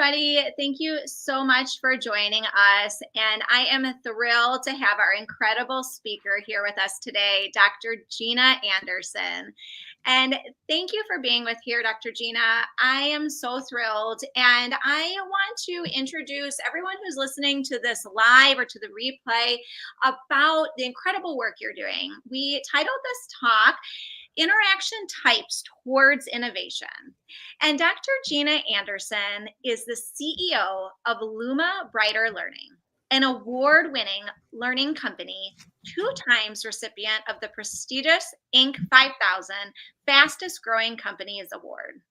everybody. Thank you so much for joining us. And I am thrilled to have our incredible speaker here with us today, Dr. Gina Anderson. And thank you for being with here, Dr. Gina. I am so thrilled. And I want to introduce everyone who's listening to this live or to the replay about the incredible work you're doing. We titled this talk, Interaction Types Towards Innovation. And Dr. Gina Anderson is the CEO of Luma Brighter Learning, an award-winning learning company, 2 times recipient of the prestigious Inc. 5000 Fastest Growing Companies Award.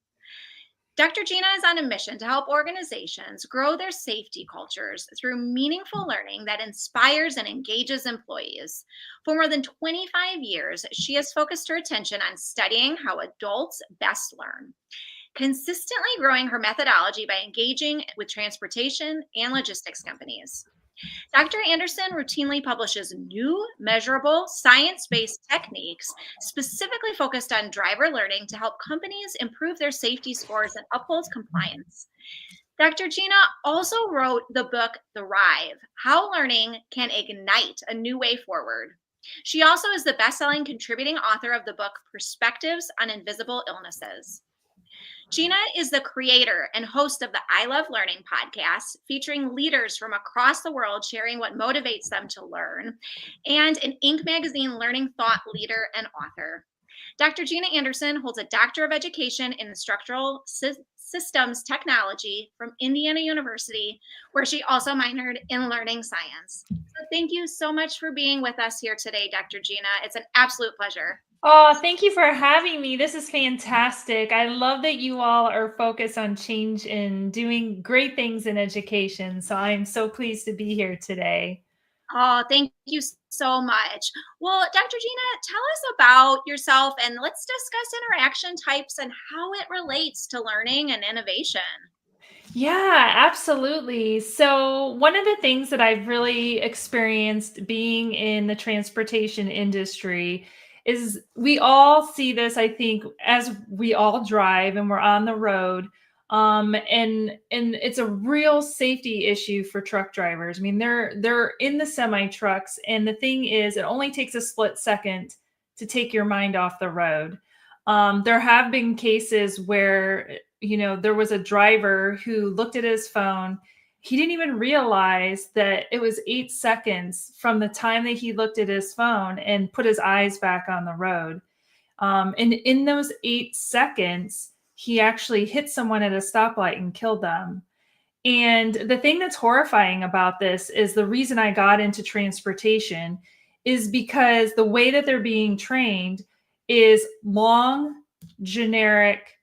Dr. Gina is on a mission to help organizations grow their safety cultures through meaningful learning that inspires and engages employees. For more than 25 years, she has focused her attention on studying how adults best learn, consistently growing her methodology by engaging with transportation and logistics companies. Dr. Anderson routinely publishes new, measurable, science-based techniques specifically focused on driver learning to help companies improve their safety scores and uphold compliance. Dr. Gina also wrote the book Thrive: How Learning Can Ignite a New Way Forward. She also is the best-selling contributing author of the book Perspectives on Invisible Illnesses. Gina is the creator and host of the I Love Learning podcast, featuring leaders from across the world sharing what motivates them to learn, and an Inc. magazine learning thought leader and author. Dr. Gina Anderson holds a Doctor of Education in Instructional Systems Technology from Indiana University, where she also minored in learning science. So thank you so much for being with us here today, Dr. Gina. It's an absolute pleasure. Oh, thank you for having me. This is fantastic. I love that you all are focused on change and doing great things in education. So I'm so pleased to be here today. Oh, thank you so much. Well, Dr. Gina, tell us about yourself and let's discuss interaction types and how it relates to learning and innovation. Yeah, absolutely. So, one of the things that I've really experienced being in the transportation industry is we all see this, I think, as we all drive and we're on the road. And it's a real safety issue for truck drivers. I mean, they're in the semi trucks, and the thing is, it only takes a split second to take your mind off the road. There have been cases where there was a driver who looked at his phone. He didn't even realize that it was 8 seconds from the time that he looked at his phone and put his eyes back on the road. And in those 8 seconds, he actually hit someone at a stoplight and killed them. And the thing that's horrifying about this is the reason I got into transportation is because the way that they're being trained is long, generic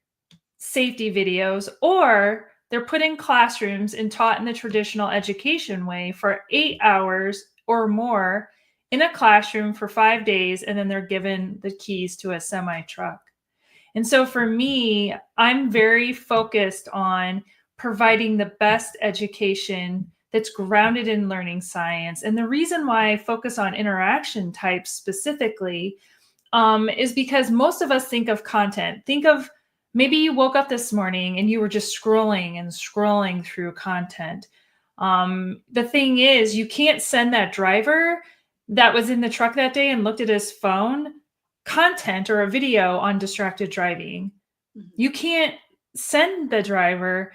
safety videos, or they're put in classrooms and taught in the traditional education way for 8 hours or more in a classroom for 5 days, and then they're given the keys to a semi truck. And so for me, I'm very focused on providing the best education that's grounded in learning science. And the reason why I focus on interaction types specifically is because most of us think of content. Think of maybe you woke up this morning and you were just scrolling and scrolling through content. The thing is, you can't send that driver that was in the truck that day and looked at his phone content or a video on distracted driving. You can't send the driver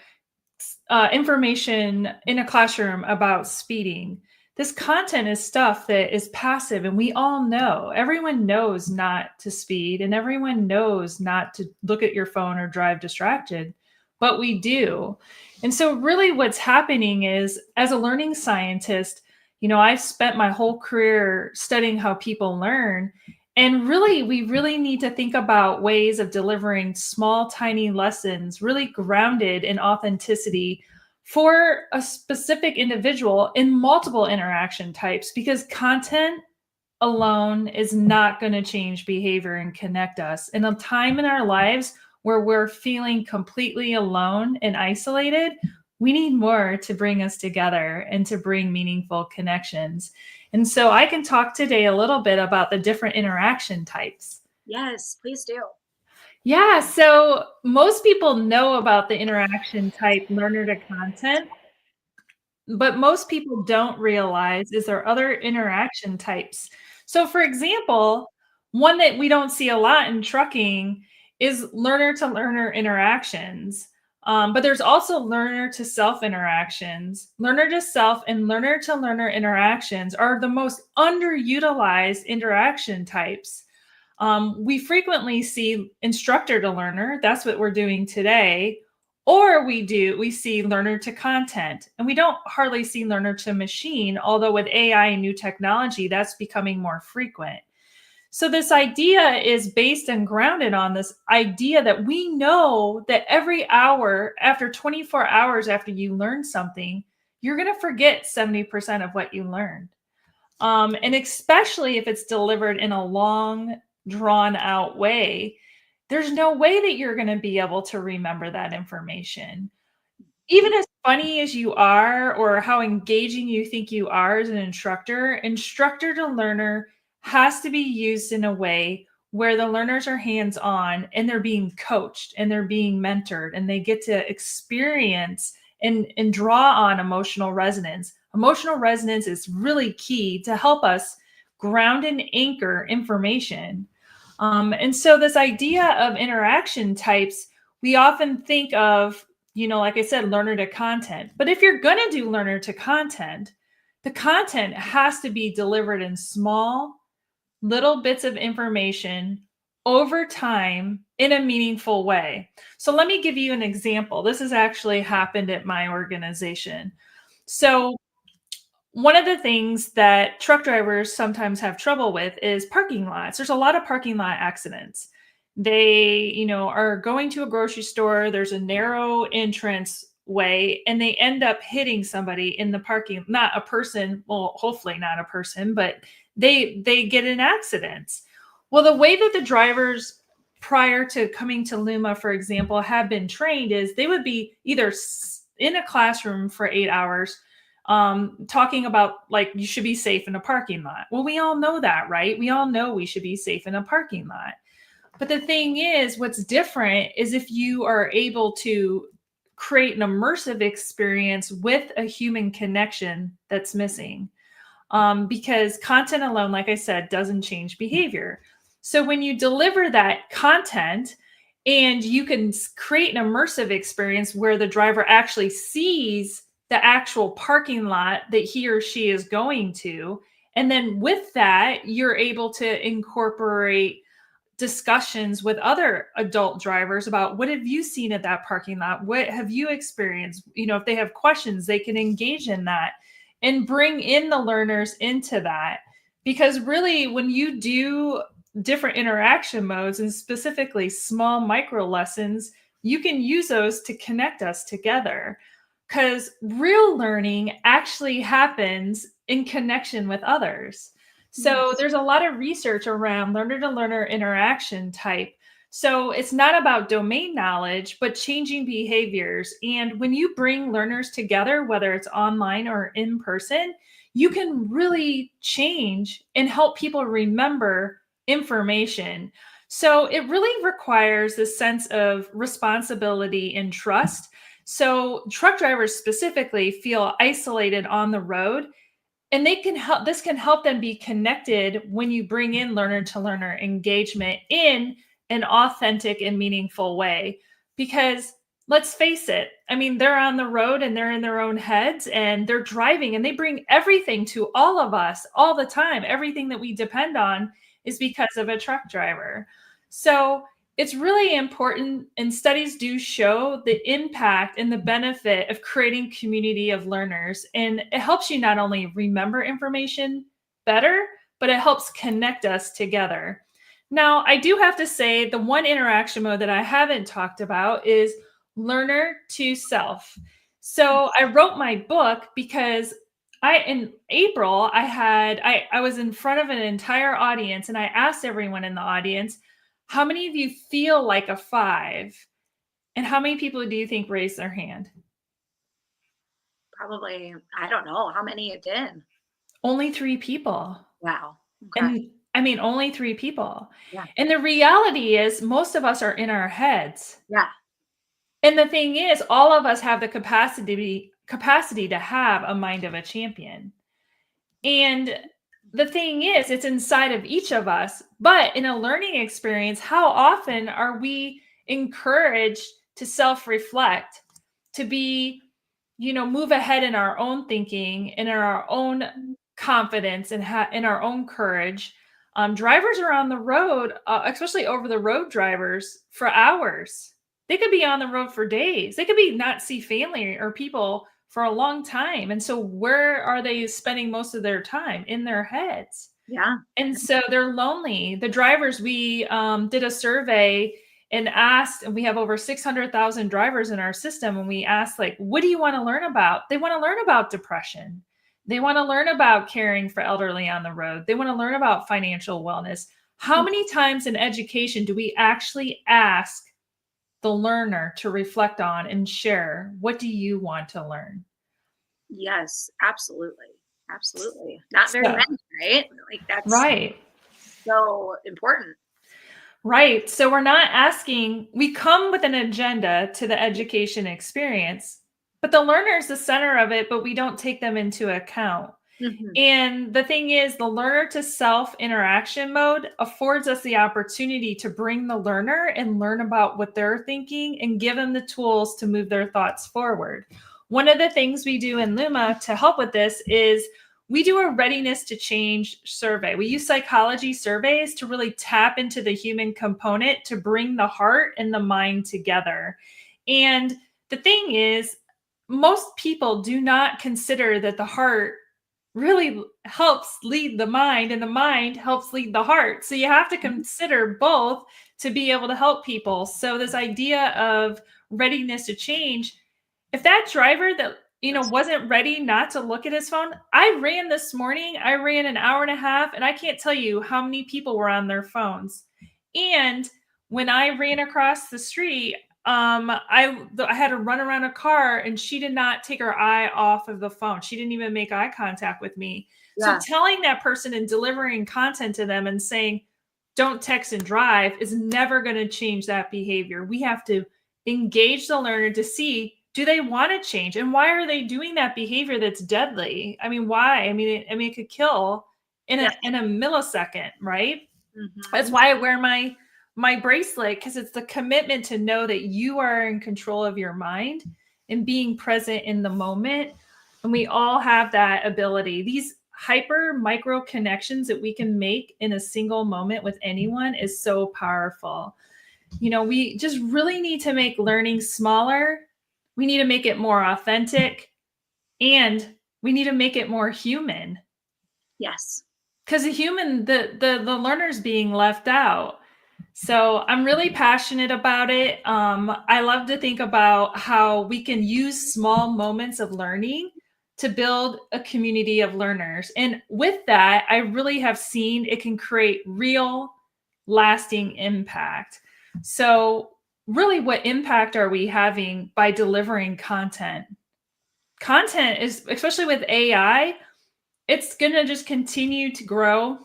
information in a classroom about speeding. This content is stuff that is passive, and we all know. Everyone knows not to speed, and everyone knows not to look at your phone or drive distracted, but we do. And so really what's happening is, as a learning scientist, I've spent my whole career studying how people learn. And really, we really need to think about ways of delivering small, tiny lessons, really grounded in authenticity for a specific individual in multiple interaction types, because content alone is not going to change behavior and connect us. In a time in our lives where we're feeling completely alone and isolated, we need more to bring us together and to bring meaningful connections. And so I can talk today a little bit about the different interaction types. Yes, please do. Yeah, so most people know about the interaction type learner to content, but most people don't realize is there other interaction types. So, for example, one that we don't see a lot in trucking is learner to learner interactions. But there's also learner to self interactions. Learner to self and learner to learner interactions are the most underutilized interaction types. We frequently see instructor to learner. That's what we're doing today. Or we see learner to content. And we don't hardly see learner to machine, although with AI and new technology, that's becoming more frequent. So this idea is based and grounded on this idea that we know that every hour, after 24 hours after you learn something, you're going to forget 70% of what you learned. And especially if it's delivered in a long, drawn out way, there's no way that you're going to be able to remember that information. Even as funny as you are or how engaging you think you are as an instructor, instructor to learner has to be used in a way where the learners are hands on and they're being coached and they're being mentored and they get to experience and draw on emotional resonance. Emotional resonance is really key to help us ground and anchor information. And so, this idea of interaction types, we often think of, like I said, learner to content. But if you're going to do learner to content, the content has to be delivered in small, little bits of information over time in a meaningful way. So let me give you an example. This has actually happened at my organization. So one of the things that truck drivers sometimes have trouble with is parking lots. There's a lot of parking lot accidents. They, are going to a grocery store, there's a narrow entrance way, and they end up hitting somebody in the parking, not a person, well, hopefully not a person, but they get in accidents. Well, the way that the drivers prior to coming to Luma, for example, have been trained is they would be either in a classroom for 8 hours talking about like you should be safe in a parking lot. Well, we all know that, right? We all know we should be safe in a parking lot. But the thing is, what's different is if you are able to create an immersive experience with a human connection that's missing. Because content alone, like I said, doesn't change behavior. So when you deliver that content and you can create an immersive experience where the driver actually sees the actual parking lot that he or she is going to, and then with that, you're able to incorporate discussions with other adult drivers about what have you seen at that parking lot? What have you experienced? If they have questions, they can engage in that and bring in the learners into that. Because really, when you do different interaction modes and specifically small micro lessons, you can use those to connect us together. Because real learning actually happens in connection with others. So Yes. there's a lot of research around learner to learner interaction type. So it's not about domain knowledge, but changing behaviors. And when you bring learners together, whether it's online or in person, you can really change and help people remember information. So it really requires this sense of responsibility and trust. So truck drivers specifically feel isolated on the road, and this can help them be connected when you bring in learner to learner engagement in an authentic and meaningful way. Because let's face it, I mean, they're on the road and they're in their own heads and they're driving and they bring everything to all of us all the time. Everything that we depend on is because of a truck driver. So it's really important, and studies do show the impact and the benefit of creating community of learners. And it helps you not only remember information better, but it helps connect us together. Now, I do have to say the one interaction mode that I haven't talked about is learner to self. So I wrote my book because in April I was in front of an entire audience and I asked everyone in the audience, how many of you feel like a 5? And how many people do you think raised their hand? Probably, I don't know how many it did. Only 3 people. Wow. Okay. And I I mean, only 3 people. Yeah. And the reality is most of us are in our heads. Yeah. And the thing is, all of us have the capacity to have a mind of a champion. And the thing is, it's inside of each of us. But in a learning experience, how often are we encouraged to self-reflect, to be, move ahead in our own thinking, in our own confidence, and in our own courage? Drivers are on the road, especially over the road drivers, for hours. They could be on the road for days. They could be not see family or people for a long time. And so where are they spending most of their time? In their heads. Yeah. And so they're lonely. The drivers, we did a survey and asked, and we have over 600,000 drivers in our system. And we asked, like, what do you want to learn about? They want to learn about depression. They want to learn about caring for elderly on the road. They want to learn about financial wellness. How many times in education do we actually ask the learner to reflect on and share, what do you want to learn? Yes, absolutely. Absolutely. Not very So, many, right? Like that's right. so important. Right. So we're not asking, we come with an agenda to the education experience, but the learner is the center of it, but we don't take them into account. Mhm. And the thing is, the learner to self interaction mode affords us the opportunity to bring the learner and learn about what they're thinking and give them the tools to move their thoughts forward. One of the things we do in Luma to help with this is we do a readiness to change survey. We use psychology surveys to really tap into the human component to bring the heart and the mind together. And the thing is, most people do not consider that the heart really helps lead the mind and the mind helps lead the heart. So you have to consider both to be able to help people. So this idea of readiness to change, if that driver that wasn't ready not to look at his phone, I ran this morning, I ran an hour and a half, and I can't tell you how many people were on their phones. And when I ran across the street, I had to run around a car, and she did not take her eye off of the phone. She didn't even make eye contact with me. So Yeah. telling that person and delivering content to them and saying, don't text and drive, is never going to change that behavior. We have to engage the learner to see, do they want to change, and why are they doing that behavior that's deadly? I mean, why? It could kill in Yeah. a millisecond, right? That's Mhm. why I wear my bracelet, because it's the commitment to know that you are in control of your mind and being present in the moment. And we all have that ability. These hyper micro connections that we can make in a single moment with anyone is so powerful. We just really need to make learning smaller. We need to make it more authentic, and we need to make it more human, Yes. because the learner's being left out. So I'm really passionate about it. I love to think about how we can use small moments of learning to build a community of learners. And with that, I really have seen it can create real, lasting impact. So, really, what impact are we having by delivering content? Content is, especially with AI, it's going to just continue to grow,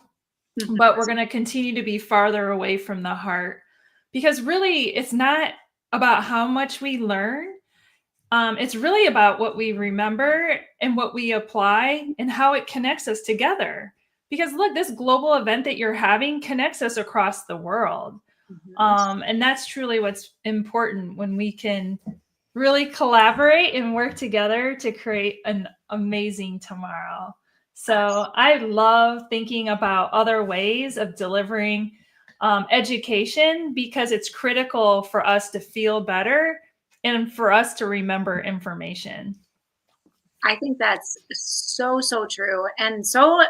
Mhm. but we're going to continue to be farther away from the heart, because really it's not about how much we learn. It's really about what we remember and what we apply and how it connects us together. Because look, this global event that you're having connects us across the world. Mhm. And that's truly what's important, when we can really collaborate and work together to create an amazing tomorrow. So I love thinking about other ways of delivering education, because it's critical for us to feel better and for us to remember information. I think that's so, so true and so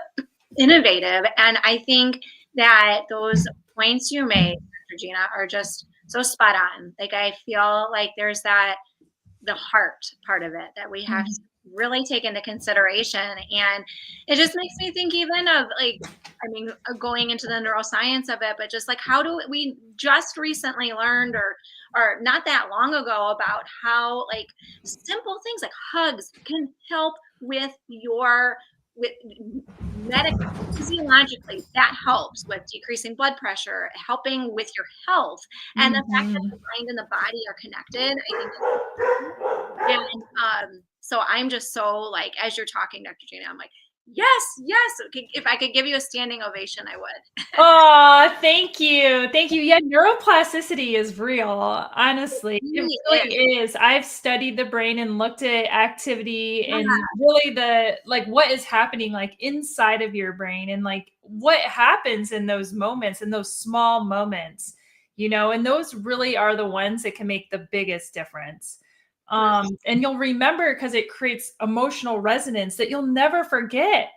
innovative. And I think that those points you made, Dr. Gina, are just so spot on. Like, I feel like there's the heart part of it that we have to really take into consideration. And it just makes me think even of, like, I mean, going into the neuroscience of it, but just like, how do we just recently learned, or not that long ago, about how, like, simple things like hugs can help with your with medically, physiologically, that helps with decreasing blood pressure, helping with your health. And the fact that the Mhm. mind and the body are connected, I think is important. And so I'm just so like, as you're talking, Dr. Gina, I'm like, yes, yes. Okay, if I could give you a standing ovation, I would. Oh, thank you. Thank you. Yeah, neuroplasticity is real, honestly. It It really is. really is. I've studied the brain and looked at activity Yeah, and really the like what is happening like inside of your brain and like what happens in those moments, in those small moments, and those really are the ones that can make the biggest difference. for And you'll remember because it creates emotional resonance that you'll never forget.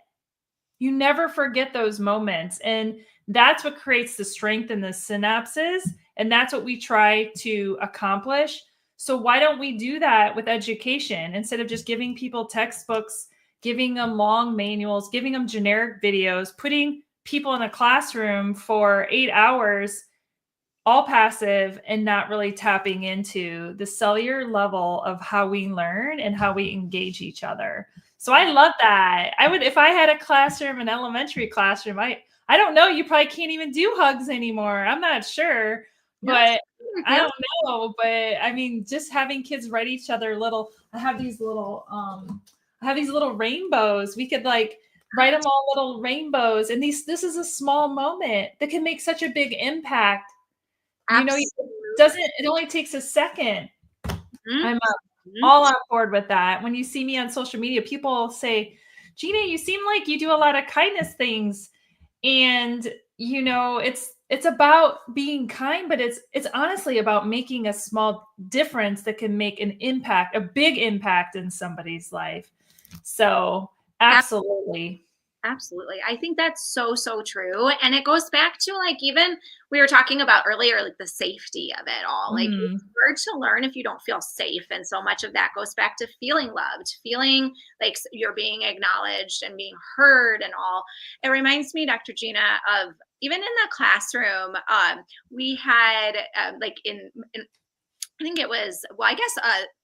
You never forget those moments. And that's what creates the strength in the synapses. And that's what we try to accomplish. So, why don't we do that with education instead of just giving people textbooks, giving them long manuals, giving them generic videos, putting people in a classroom for 8 hours, all passive and not really tapping into the cellular level of how we learn and how we engage each other. So I love that. I would if I had a classroom, an elementary classroom, I don't know, you probably can't even do hugs anymore. I'm not sure, no, but I yeah, don't know, but I mean just having kids write each other little I have these little rainbows. We could like write them all little rainbows and this is a small moment that can make such a big impact. absolutely. It only takes a second. Mhm, I'm mhm. all on board with that. When you see me on social media, people say, "Gina, you seem like you do a lot of kindness things." And it's about being kind, but it's honestly about making a small difference that can make an impact, a big impact in somebody's life. So, absolutely. Absolutely. I think that's so, so true. And it goes back to like even we were talking about earlier, like the safety of it all. Like Mhm. it's hard to learn if you don't feel safe. And so much of that goes back to feeling loved, feeling like you're being acknowledged and being heard and all. It reminds me, Dr. Gina, of even in the classroom, we had like in I think it was, well, I guess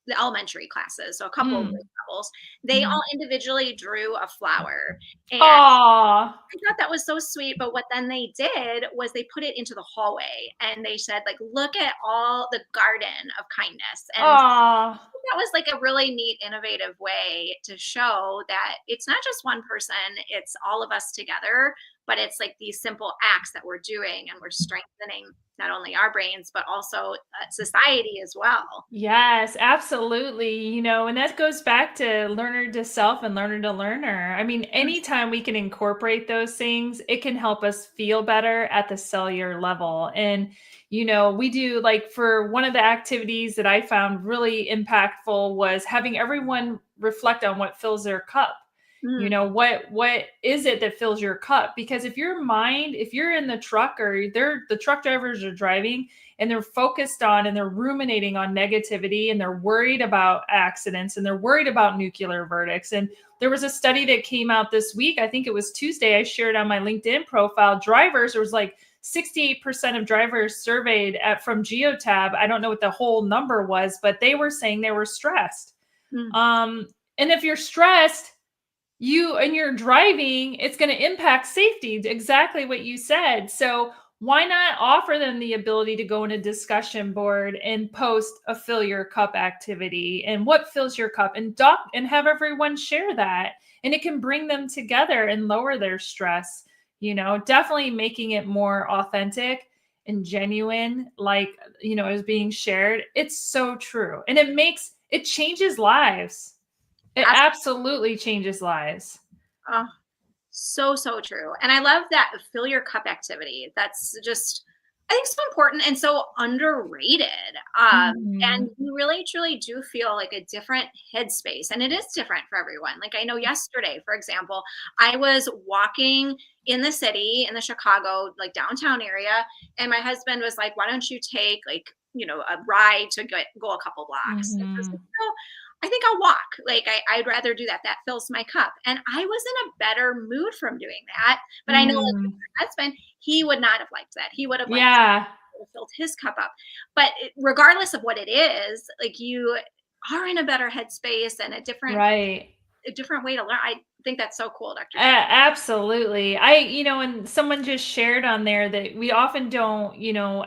the elementary classes, so a couple of grade Mm. levels, they all Mhm. individually drew a flower. And Aw. I thought that was so sweet, but what then they did was they put it into the hallway and they said, like, look at all the garden of kindness. And Aw. that was like a really neat, innovative way to show that it's not just one person, it's all of us together, but it's like these simple acts that we're doing and we're strengthening not only our brains, but also society as well. Yes, absolutely. And that goes back to learner to self and learner to learner. I mean, anytime we can incorporate those things, it can help us feel better at the cellular level. And, we do like for one of the activities that I found really impactful was having everyone reflect on what fills their cup. Mm, What is it that fills your cup? Because if you're in the truck or the truck drivers are driving and they're focused on and they're ruminating on negativity and they're worried about accidents and they're worried about nuclear verdicts. And there was a study that came out this week. I think it was Tuesday. I shared on my LinkedIn profile. There was like 68% of drivers surveyed from Geotab. I don't know what the whole number was, but they were saying they were stressed. mm. Um, and if you're stressed, you're driving, it's going to impact safety, exactly what you said. So why not offer them the ability to go in a discussion board and post a fill your cup activity and what fills your cup and have everyone share that, and it can bring them together and lower their stress. Definitely making it more authentic and genuine, like is being shared. It's so true, and it changes lives. It absolutely changes lives. Absolutely. So, so true. And I love that fill your cup activity. That's just, I think, so important and so underrated. And Mhm. you really, truly do feel like a different headspace. And it is different for everyone. Like, I know yesterday, for example, I was walking in the city, in the Chicago, like downtown area. And my husband was like, why don't you take, like, a ride to go a couple blocks? And I was like, Mhm. no, I think I'll walk. Like I'd rather do that. That fills my cup. And I was in a better mood from doing that. But I know like with Mm. my husband, he would not have liked that. He would have liked Yeah, to have filled his cup up. But regardless of what it is, like you are in a better headspace and a different right. a different way to learn. I think that's so cool, Dr. Gina. Absolutely. And someone just shared on there that we often don't,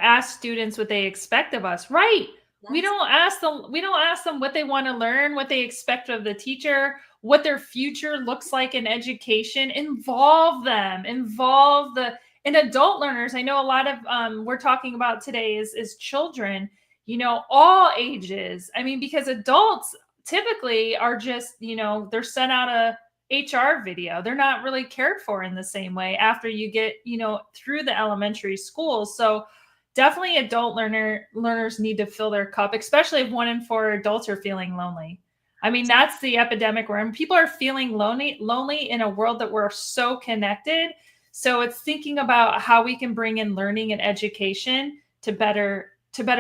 ask students what they expect of us. Right. Yes. We don't ask them what they want to learn, what they expect of the teacher, what their future looks like in education. Involve them, involve and adult learners. I know a lot of we're talking about today is children, all ages. I mean, because adults typically are just, they're sent out a HR video. They're not really cared for in the same way after you get, through the elementary school. So definitely adult learners need to fill their cup, especially if 1 in 4 adults are feeling lonely. I mean, that's the epidemic we're in. People are feeling lonely in a world that we're so connected. So it's thinking about how we can bring in learning and education to better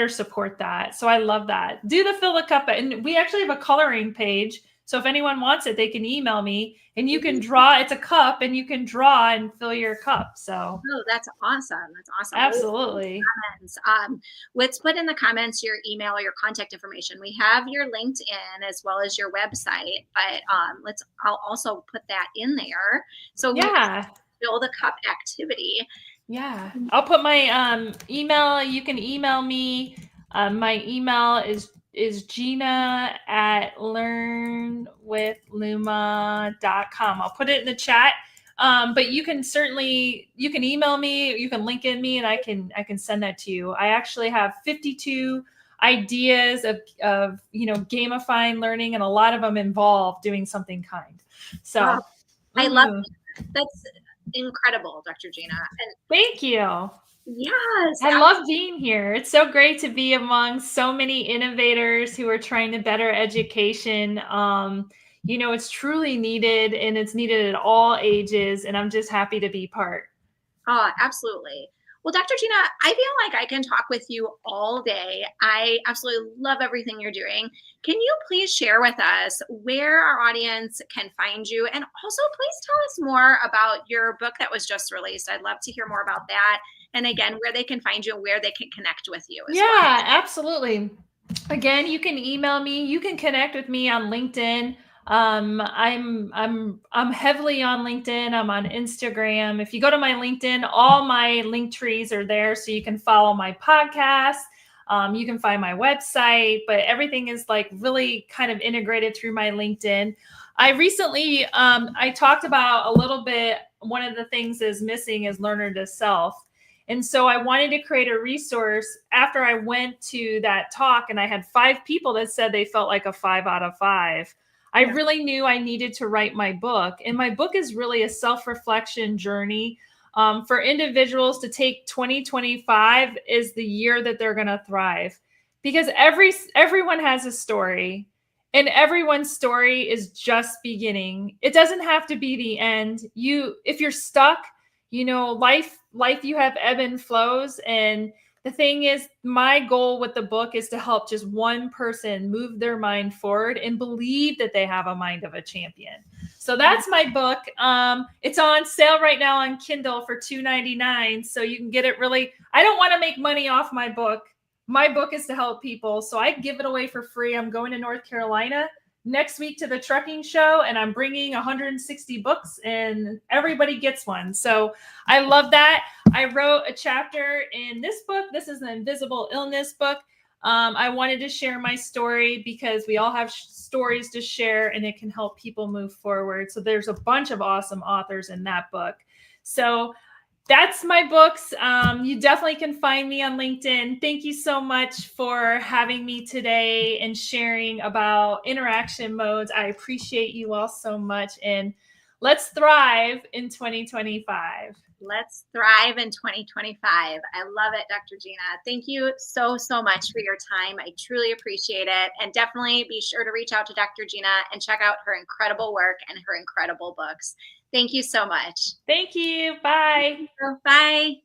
support that. So I love that. Do the fill the cup. And we actually have a coloring page. So if anyone wants it, they can email me and you can draw. It's a cup and you can draw and fill your cup. So that's awesome. That's awesome. Absolutely. Let's put in the comments your email or your contact information. We have your LinkedIn as well as your website, but I'll also put that in there. So yeah, fill the cup activity. Yeah, I'll put my email. You can email me. My email is gina@learnwithluma.com. I'll put it in the chat. But you can email me, you can link in me, and I can send that to you. I actually have 52 ideas of gamifying learning, and a lot of them involve doing something kind. So I love it. That's incredible, Dr. Gina. And thank you. Yes. I love being here. It's so great to be among so many innovators who are trying to better education. It's truly needed, and it's needed at all ages, and I'm just happy to be part. Oh, absolutely. Well, Dr. Gina, I feel like I can talk with you all day. I absolutely love everything you're doing. Can you please share with us where our audience can find you? And also, please tell us more about your book that was just released. I'd love to hear more about that. And again, where they can find you and where they can connect with you as well. Absolutely. Again, you can email me. You can connect with me on LinkedIn. I'm heavily on LinkedIn. I'm on Instagram. If you go to my LinkedIn, all my link trees are there, so you can follow my podcast. You can find my website, but everything is like really kind of integrated through my LinkedIn. I recently, I talked about a little bit, one of the things is missing is learner to self. And so I wanted to create a resource after I went to that talk, and I had 5 people that said they felt like a 5 out of 5. I really knew I needed to write my book. And my book is really a self-reflection journey for individuals to take 2025 is the year that they're going to thrive, because everyone has a story, and everyone's story is just beginning. It doesn't have to be the end. If you're stuck, life, you have ebb and flows. And the thing is, my goal with the book is to help just one person move their mind forward and believe that they have a mind of a champion. So that's my book. It's on sale right now on Kindle for $2.99. So you can get it I don't want to make money off my book. My book is to help people. So I give it away for free. I'm going to North Carolina next week to the trucking show, and I'm bringing 160 books, and everybody gets one. So I love that. I wrote a chapter in this book. This is an invisible illness book. I wanted to share my story because we all have stories to share, and it can help people move forward. So there's a bunch of awesome authors in that book. So that's my books. You definitely can find me on LinkedIn. Thank you so much for having me today and sharing about interaction modes. I appreciate you all so much. And let's thrive in 2025. Let's thrive in 2025. I love it, Dr. Gina. Thank you so, so much for your time. I truly appreciate it. And definitely be sure to reach out to Dr. Gina and check out her incredible work and her incredible books. Thank you so much. Thank you. Bye. Bye.